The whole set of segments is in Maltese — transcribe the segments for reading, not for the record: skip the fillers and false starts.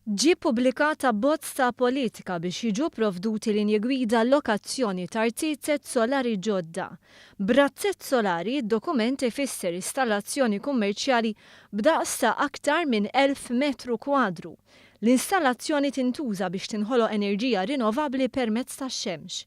Ġie pubblikata bozz ta' politika biex jiġu provduti linji gwida allokazzjoni ta' artijiet solari ġodda. B'razzett solari, id-dokument ifisser installazzjoni kummerċjali b'daqs ta' aktar minn 1000 metru kwadru. L-installazzjoni tintuża biex tinħoloq enerġija rinnovabbli permezz tax-xemx.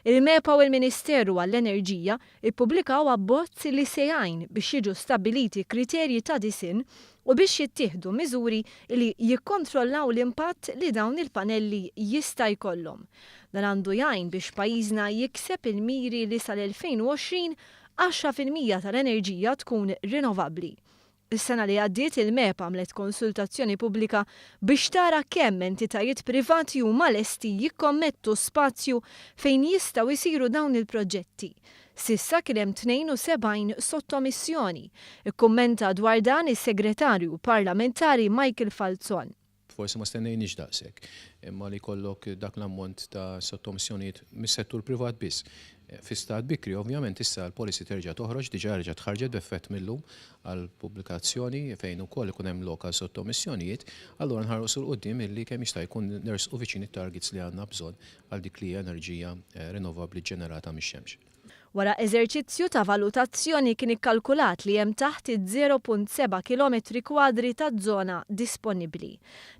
Il-MEPA u l-Ministeru għall-Enerġija ippubblikaw abbozz li se jgħin biex jiġu stabbiliti kriterji ta' disin u biex jittieħdu miżuri li jikkontrollaw l-impatt li dawn il-panelli jista' jkollhom. Dan għandu jgħin biex pajjiżna jikseb il-miri li sal-2020 10% tal-enerġija tkun rinnovabbli. Is-sena li għaddiet il-MEPA għamlet konsultazzjoni pubblika biex tara kemm entitajiet privati huma lesti jikkommettu spazju fejn jistgħu jsiru dawn il-proġetti. Sissa kien hemm 72 sottomissjoni. Ikkummenta dwar dan is-Segretarju Parlamentari Michael Falzon. Forsi ma stennejniex daqshekk, imma li jkollok dak l-ammont ta' sottomissjonijiet mis-settur privat biss. Fi stat bikri, ovvjament issa l-policy terġa' toħroġ, diġà reġgħet ħarġet b'effett millum għal pubblikazzjoni fejn ukoll ikun hemm lokal sottomissjonijiet, allura nħarsu l qudiem illi kemm jista' jkun nersqu viċin it-targets li għandna bżonn għal dik li enerġija rinnovabbli ġenerata mix-xemx. Wara eżerċizzju ta' valutazzjoni kien ikkalkulat li hemm taħt id-0.7 km² ta' żona disponibbli.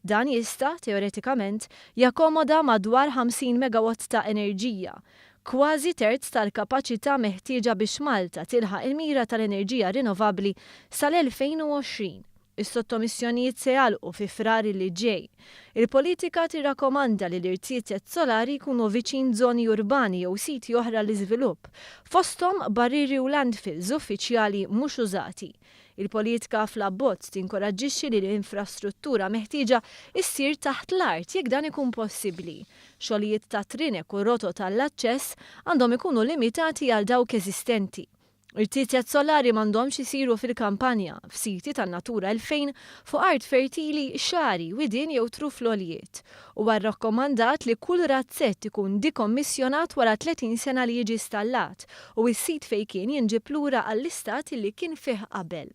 Dan jista' teoretikament jakkomoda madwar 50 megawatt ta' enerġija. Kważi terz tal-kapaċità meħtieġa biex Malta tilħaq il-mira tal-enerġija rinnovabbli sal-2020. Is-sottomissjonijiet se jgħalqu fi frar li ġej. Il-politika tirrakkomanda li l-irtijiet solari jkunu viċin żoni urbani jew siti oħra l-iżvilupp, fosthom barriri u landfills uffiċjali mhux użati. Il-politika fl-abbozz tinkoraġġixxi li l-infrastruttura meħtieġa issir taħt l-art jekk dan ikun possibbli. Xogħlijiet ta' trinek u rotot tal-aċċess għandhom ikunu limitati għal dawk eżistenti. Irtijiet solari m'għandhomx isiru fil-kampanja f'siti tan-Natura 2000 fuq art fertili xari, widien jew truflolijiet. Huwa rrakkomandat li kull razzett ikun dikommissjonat wara 30 sena li jiġi installat u s-sit fejn kien jinġib lura għall-istat li kien fih qabel.